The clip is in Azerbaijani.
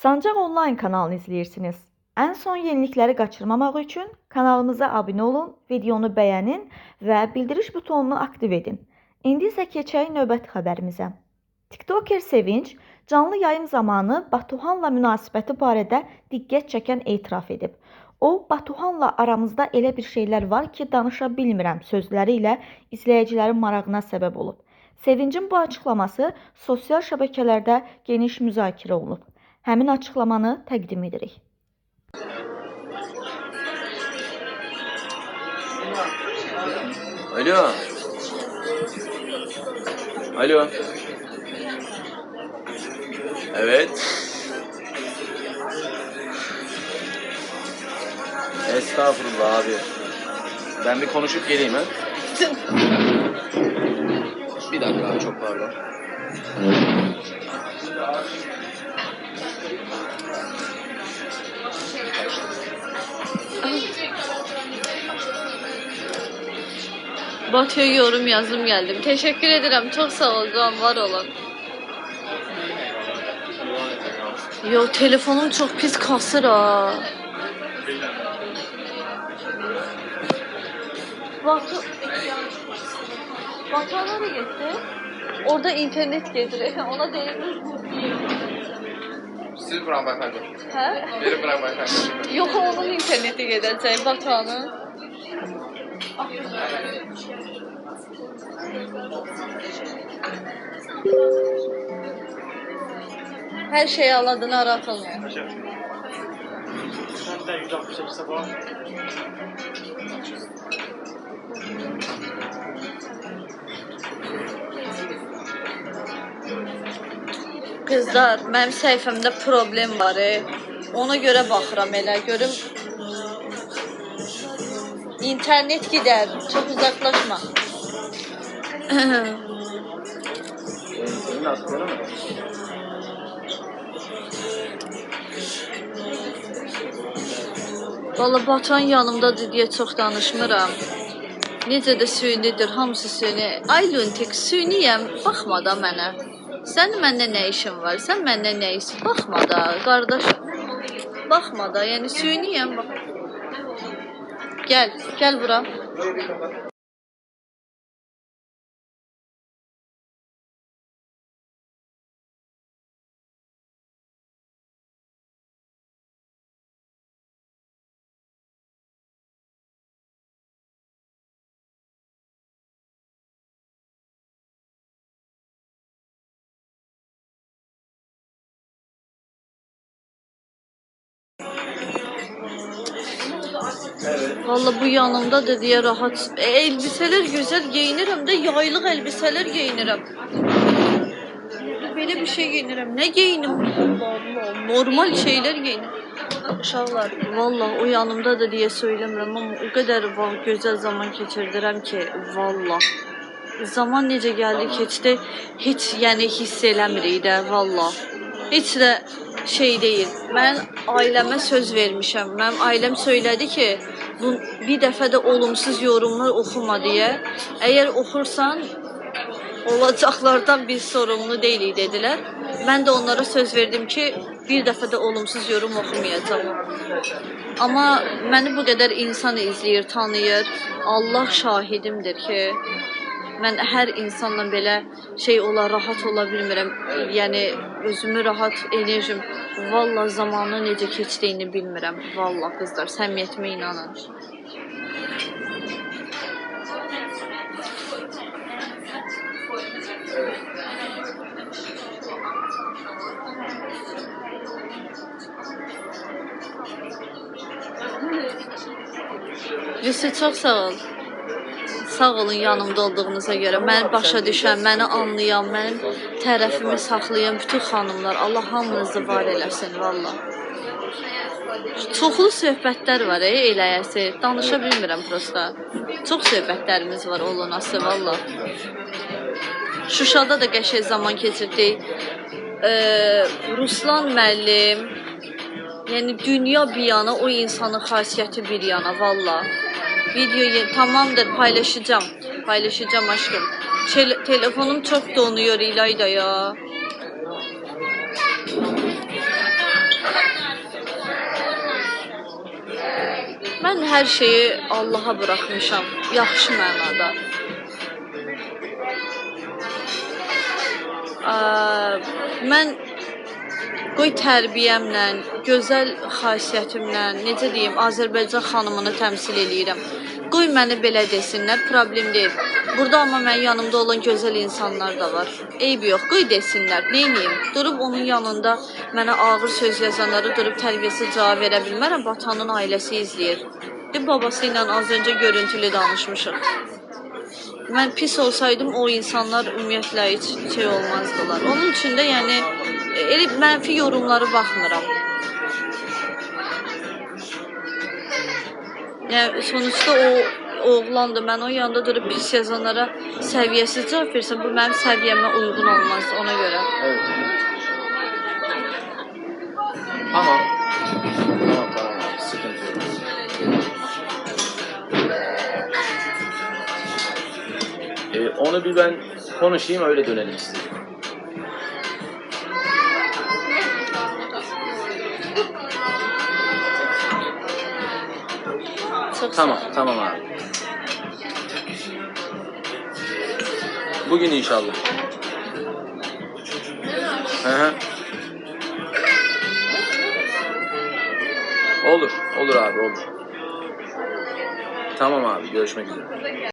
Sancaq Online kanalını izləyirsiniz. Ən son yenilikləri qaçırmamaq üçün kanalımıza abunə olun, videonu bəyənin və bildiriş butonunu aktiv edin. İndi isə keçək növbəti xəbərimizə. TikToker Sevinç canlı yayım zamanı Batuhanla münasibəti barədə diqqət çəkən etiraf edib. O, Batuhanla aramızda elə bir şeylər var ki, danışa bilmirəm sözləri ilə izləyicilərin marağına səbəb olub. Sevincin bu açıqlaması sosial şəbəkələrdə geniş müzakirə olunub. Həmin açıqlamanı təqdim edirik. Alo. Alo. Evet. Estağfurullah abi. Ben bir konuşup geleyim ha. Bir dakika abi, çok pardon. Batu'ya yorum yazdım geldim. Teşekkür ederim. Çok sağ ol Can, var olun. Yo, telefonum çok pis kasır ha. Batu nereye gitti? Orada internet geziyor. Ona değmiş. Siz bırak beyefendi. He? Beni bırak beyefendi. Yok, onun interneti gidecek Batu'nun. Her şeyi aladığını aratılmıyor. Senden 168 sabah. Kızlar, mənim səhifəmdə problem var. Ona görə baxıram elə. Görüm internet gider. Çok uzaklaşma. Valla Batuhan yanımdadır deyə çox danışmıram. Necə də süynidir, hamısı süyni. Ay Luntik, süyniyəm, baxma da mənə. Sənin məndə nə işin var? Sən məndə nə işin? Baxma da, qardaş. Baxma da, yəni süyniyəm. Gel bura. Evet. Vallahi bu yanımdadır diye rahat. Elbiseler güzel giyinirim de, yaylık elbiseler giyinirim. Böyle bir şey giyinirim. Ne giyinim? Allah Allah. Normal şeyler giyinirim. Uşaqlar, vallahi o yanımdadır diye söylemiyorum ama o kadar güzel zaman geçirdirəm ki, vallahi. Zaman necə gəldi keçdi, heç yəni hiss eləmirik də, vallahi. Heç də şey deyil. Mən ailəmə söz vermişəm. Mənim ailəm söylədi ki, bu bir dəfə də olumsuz yorumlar oxuma deyə. Əgər oxursan, olacaqlardan biz sorumlu deyilik dedilər. Mən də onlara söz verdim ki, bir dəfə də olumsuz yorum oxumayacağam. Amma məni bu qədər insan izləyir, tanıyır. Allah şahidimdir ki, mən hər insanla belə şey rahat ola bilmirəm. Yəni özümü rahat, enerjim vallahi zamanı necə keçdiyini bilmirəm. Vallahi qızlar, səmiyyətimə inanın. Yusuf, çox sağ ol. Sağ olun yanımda olduğunuza görə. Məni başa düşən, məni anlayan, mənim tərəfimi saxlayan bütün xanımlar, Allah hamınızı var eləsin, vallahi. Çoxlu söhbətlər var, eləyəsi. Danışa bilmirəm prosta. Çox söhbətlərimiz var olunası, vallahi. Şuşada da qəşəng zaman keçirdik. Ruslan müəllim, yəni dünya bir yana, o insanın xasiyyəti bir yana, vallahi. Video tamamdır, paylaşacağım aşkım. Telefonum çok donuyor İlayda ya. Mən hər şeyi Allaha buraxmışam, yaxşı mənada. Mən qoy tərbiyəmlə, gözəl xasiyyətimlə, necə deyim, Azərbaycan xanımını təmsil eləyirəm. Qoy məni belə desinlər, problem deyil. Burada amma mənim yanımda olan gözəl insanlar da var. Eyb yox, qoy desinlər. Neyniyim? Durub onun yanında mənə ağır söz yazanları durub tərbiyəsiz cavab verə bilmərəm. Batanın ailəsi izləyir. Babası ilə az öncə görüntülü danışmışıq. Mən pis olsaydım o insanlar ümumiyyətlə heç şey olmazdılar. Onun üçün də yəni elə mənfi yorumları baxmıram. Yəni sonuçta o oğlandır. Mən o yanında durub pis yazanlara səviyyəsiz cavab versəm, bu mənim səviyyəmə uyğun olmaz ona görə. Evet. Tamam. Tamam abi. Sıkıntı yok. Onu bir ben konuşayım, öyle dönelim size. Tamam, tamam abi. Bugün inşallah. Hı hı. Olur, olur abi, olur. Tamam abi, görüşmek üzere.